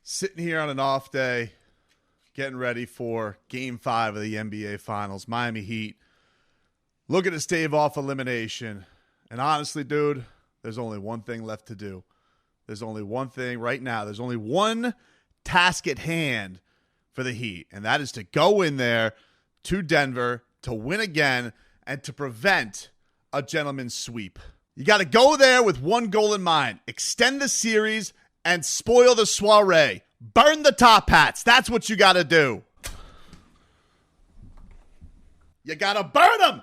Sitting here on an off day, getting ready for Game 5 of the NBA Finals. Miami Heat looking to stave off elimination. And honestly, dude, there's only one thing left to do. There's only one thing right now. There's only one task at hand for the Heat, and that is to go in there to Denver to win again and to prevent a gentleman's sweep. You got to go there with one goal in mind: extend the series and spoil the soiree. Burn the top hats. That's what you got to do. You got to burn them.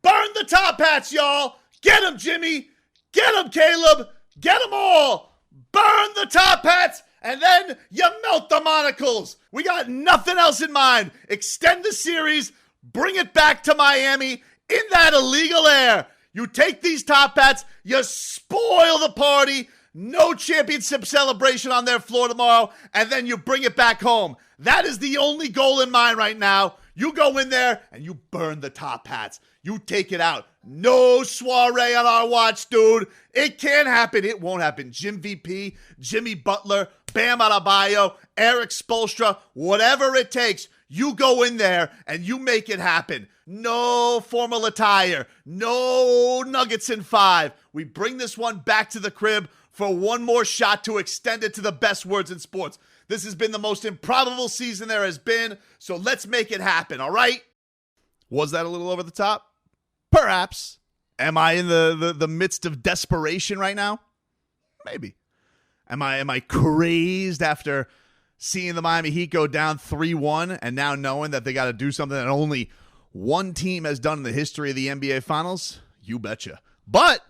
Burn the top hats, y'all. Get them, Jimmy. Get them, Caleb. Get them all. Burn the top hats, and then you melt the monocles. We got nothing else in mind. Extend the series. Bring it back to Miami in that illegal air. You take these top hats. You spoil the party. No championship celebration on their floor tomorrow, and then you bring it back home. That is the only goal in mind right now. You go in there and you burn the top hats. You take it out. No soiree on our watch, dude. It can't happen. It won't happen. Jim VP, Jimmy Butler, Bam Adebayo, Eric Spoelstra, whatever it takes, you go in there and you make it happen. No formal attire. No Nuggets in 5. We bring this one back to the crib for one more shot to extend it to the best words in sports. This has been the most improbable season there has been, so let's make it happen, all right? Was that a little over the top? Perhaps. Am I in the midst of desperation right now? Maybe. Am I crazed after seeing the Miami Heat go down 3-1 and now knowing that they got to do something that only one team has done in the history of the NBA Finals? You betcha. But,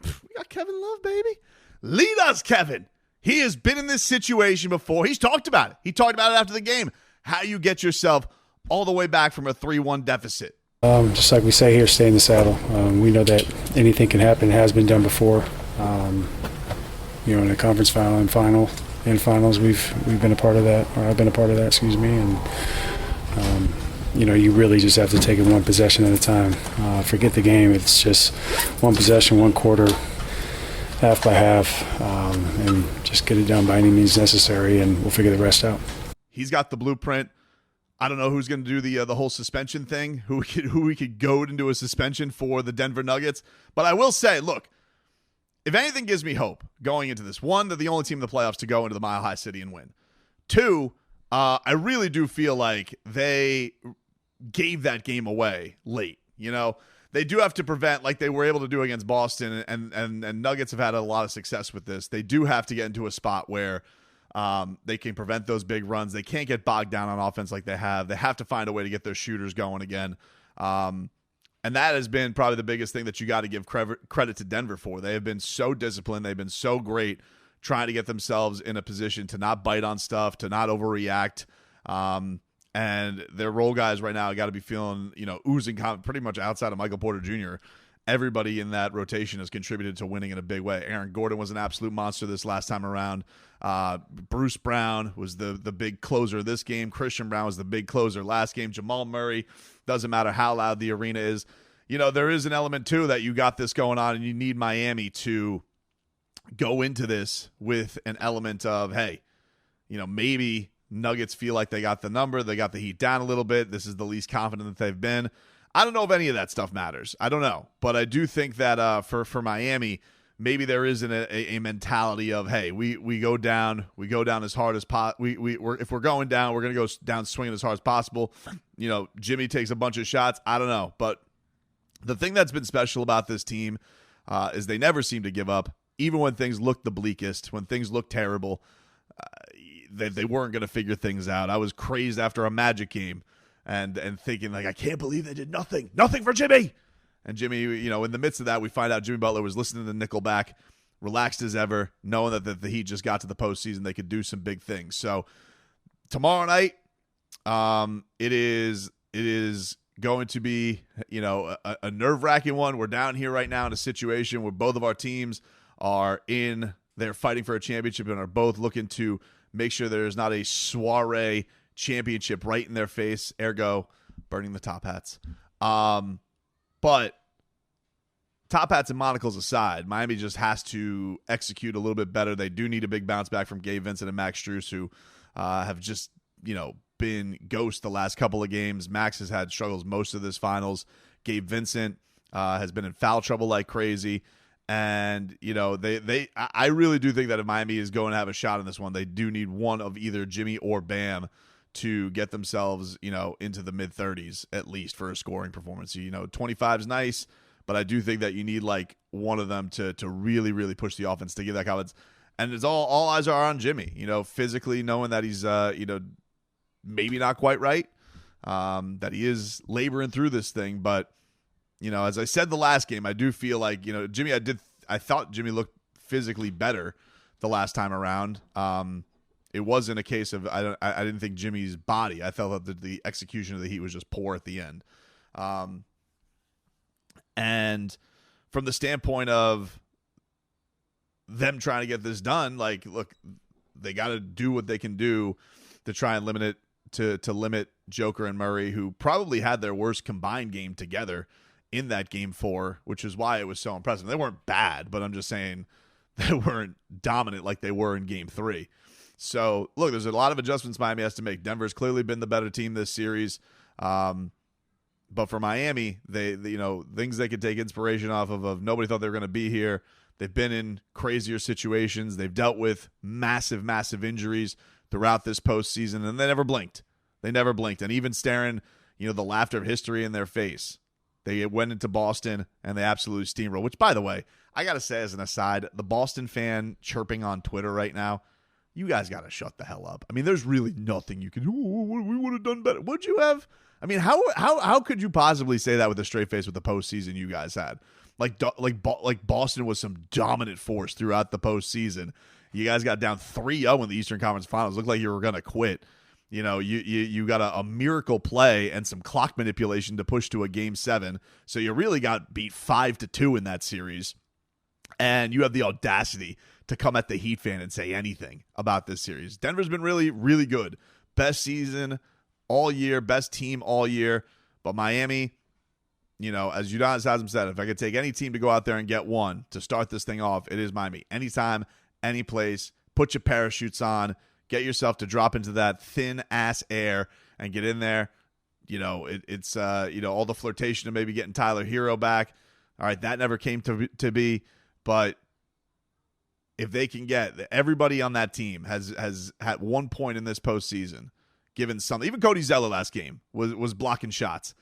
we got Kevin Love, baby. Lead us, Kevin. He has been in this situation before. He's talked about it. He talked about it after the game. How you get yourself all the way back from a 3-1 deficit. Just like we say here, stay in the saddle. We know that anything can happen. It has been done before. In a conference final and finals, we've been a part of that, or I've been a part of that, and you really just have to take it one possession at a time. Forget the game. It's just one possession, one quarter, half by half, and just get it done by any means necessary, and we'll figure the rest out. He's got the blueprint. I don't know who's going to do the whole suspension thing, who we could goad into a suspension for the Denver Nuggets. But I will say, look, if anything gives me hope going into this, one, they're the only team in the playoffs to go into the Mile High City and win. Two, I really do feel like they gave that game away late. They do have to prevent, like they were able to do against Boston, and Nuggets have had a lot of success with this. They do have to get into a spot where they can prevent those big runs. They can't get bogged down on offense like they have. They have to find a way to get their shooters going again. And that has been probably the biggest thing that you got to give credit to Denver for. They have been so disciplined. They've been so great trying to get themselves in a position to not bite on stuff, to not overreact. And their role guys right now got to be feeling, oozing pretty much outside of Michael Porter Jr. Everybody in that rotation has contributed to winning in a big way. Aaron Gordon was an absolute monster this last time around. Bruce Brown was the big closer this game. Christian Brown was the big closer last game. Jamal Murray, doesn't matter how loud the arena is. There is an element, too, that you got this going on, and you need Miami to go into this with an element of, hey, maybe Nuggets feel like they got the number. They got the Heat down a little bit. This is the least confident that they've been. I don't know if any of that stuff matters. I don't know. But I do think that for Miami, maybe there is a mentality of, hey, we go down as hard as possible. If we're going down, we're going to go down swinging as hard as possible. Jimmy takes a bunch of shots. I don't know. But the thing that's been special about this team is they never seem to give up, even when things look the bleakest, when things look terrible. They weren't going to figure things out. I was crazed after a Magic game and thinking, like, I can't believe they did nothing for Jimmy. And Jimmy, in the midst of that, we find out Jimmy Butler was listening to Nickelback, relaxed as ever, knowing that the Heat just got to the postseason. They could do some big things. So tomorrow night, it is going to be, a nerve-wracking one. We're down here right now in a situation where both of our teams are they're fighting for a championship and are both looking to make sure there's not a soiree championship right in their face, ergo burning the top hats. But top hats and monocles aside, Miami just has to execute a little bit better. They do need a big bounce back from Gabe Vincent and Max Strus, who have just, been ghosts the last couple of games. Max has had struggles most of this finals. Gabe Vincent has been in foul trouble like crazy. And, I really do think that if Miami is going to have a shot in this one, they do need one of either Jimmy or Bam to get themselves, into the mid-30s at least for a scoring performance. 25 is nice, but I do think that you need like one of them to really, really push the offense to give that confidence. And it's all eyes are on Jimmy, physically knowing that he's, maybe not quite right, that he is laboring through this thing. But, as I said the last game, I do feel like, Jimmy, I thought Jimmy looked physically better the last time around. It wasn't a case of, I didn't think Jimmy's body, I felt that the execution of the Heat was just poor at the end. And from the standpoint of them trying to get this done, like, look, they got to do what they can do to try and limit it, to limit Joker and Murray, who probably had their worst combined game together in that game 4, which is why it was so impressive. They weren't bad, but I'm just saying they weren't dominant like they were in game 3. So, look, there's a lot of adjustments Miami has to make. Denver's clearly been the better team this series. But for Miami, they things they could take inspiration off of nobody thought they were going to be here. They've been in crazier situations. They've dealt with massive, massive injuries throughout this postseason, and they never blinked. And even staring, the laughter of history in their face, they went into Boston and they absolutely steamrolled. Which, by the way, I got to say as an aside, the Boston fan chirping on Twitter right now, you guys got to shut the hell up. I mean, there's really nothing you can do. We would have done better. Would you have? I mean, how could you possibly say that with a straight face with the postseason you guys had? Like Boston was some dominant force throughout the postseason. You guys got down 3-0 in the Eastern Conference Finals. Looked like you were going to quit. You got a miracle play and some clock manipulation to push to a Game 7. So you really got beat 5-2 in that series. And you have the audacity to come at the Heat fan and say anything about this series. Denver's been really, really good. Best season all year, best team all year. But Miami, as Udonis Haslam said, if I could take any team to go out there and get one to start this thing off, it is Miami. Anytime, any place, put your parachutes on, get yourself to drop into that thin ass air and get in there. It's all the flirtation of maybe getting Tyler Hero back. All right, that never came to be, but if they can get everybody on that team has at one point in this postseason given something. Even Cody Zeller last game was blocking shots.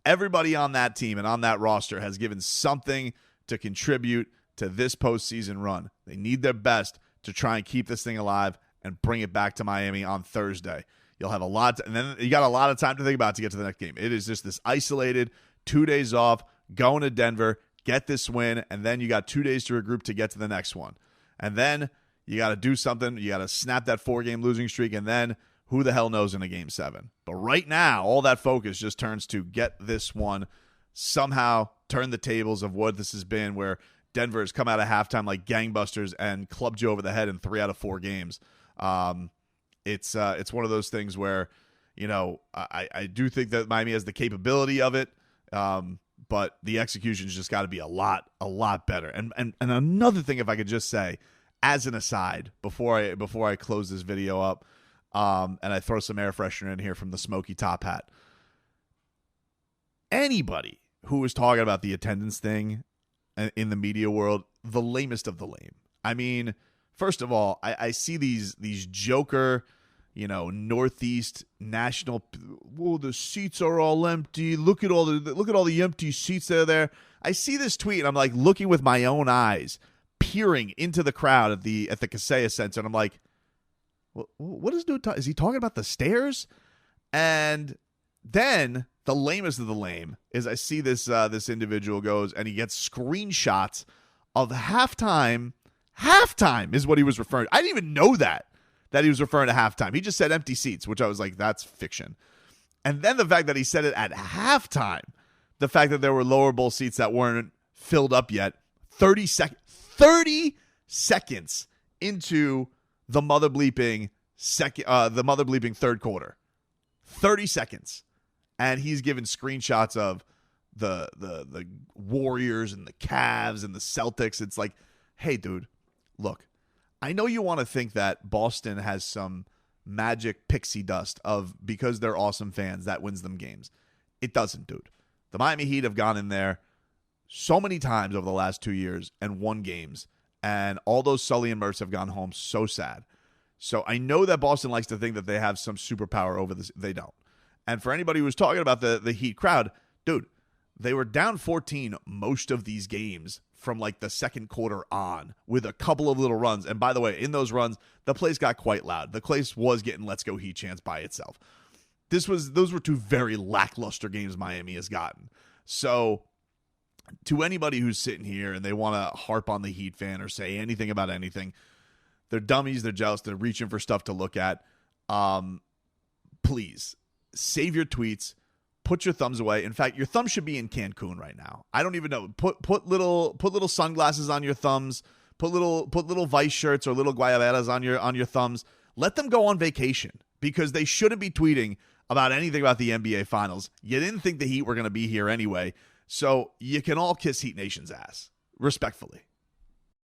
Everybody on that team and on that roster has given something to contribute to this postseason run. They need their best to try and keep this thing alive and bring it back to Miami on Thursday. You'll have and then you got a lot of time to think about to get to the next game. It is just this isolated 2 days off, going to Denver, get this win, and then you got 2 days to regroup to get to the next one. And then you got to do something. You got to snap that 4-game losing streak, and then who the hell knows in a Game 7. But right now, all that focus just turns to get this one, somehow turn the tables of what this has been, where Denver has come out of halftime like gangbusters and clubbed you over the head in 3 out of 4 games. It's one of those things where, I do think that Miami has the capability of it, but the execution's just got to be a lot better. And another thing, if I could just say, as an aside, before I close this video up, and I throw some air freshener in here from the Smoky Top Hat. Anybody who is talking about the attendance thing in the media world, the lamest of the lame. I mean, first of all, I see these Joker, Northeast national. Whoa, the seats are all empty. Look at all the empty seats that are there. I see this tweet and I'm like looking with my own eyes, peering into the crowd at the Kaseya Center, and I'm like, what is dude? Is he talking about the stairs? And then the lamest of the lame is I see this individual goes and he gets screenshots of halftime. Halftime is what he was referring to. I didn't even know that he was referring to halftime. He just said empty seats, which I was like, that's fiction. And then the fact that he said it at halftime, the fact that there were lower bowl seats that weren't filled up yet, 30 seconds into the mother bleeping third quarter. 30 seconds. And he's given screenshots of the Warriors and the Cavs and the Celtics. It's like, hey, dude, look, I know you want to think that Boston has some magic pixie dust of because they're awesome fans that wins them games. It doesn't, dude. The Miami Heat have gone in there so many times over the last 2 years and won games, and all those Sully and Mertz have gone home so sad. So I know that Boston likes to think that they have some superpower over this. They don't. And for anybody who was talking about the Heat crowd, dude, they were down 14 most of these games from like the second quarter on with a couple of little runs. And by the way, in those runs, the place got quite loud. The place was getting "Let's Go Heat" chants by itself. Those were two very lackluster games Miami has gotten. So to anybody who's sitting here and they want to harp on the Heat fan or say anything about anything, they're dummies, they're jealous, they're reaching for stuff to look at. Please save your tweets. Put your thumbs away. In fact, your thumb should be in Cancun right now. I don't even know. Put little sunglasses on your thumbs. Put little Vice shirts or little guayaberas on your thumbs. Let them go on vacation because they shouldn't be tweeting about anything about the NBA Finals. You didn't think the Heat were going to be here anyway, so you can all kiss Heat Nation's ass respectfully.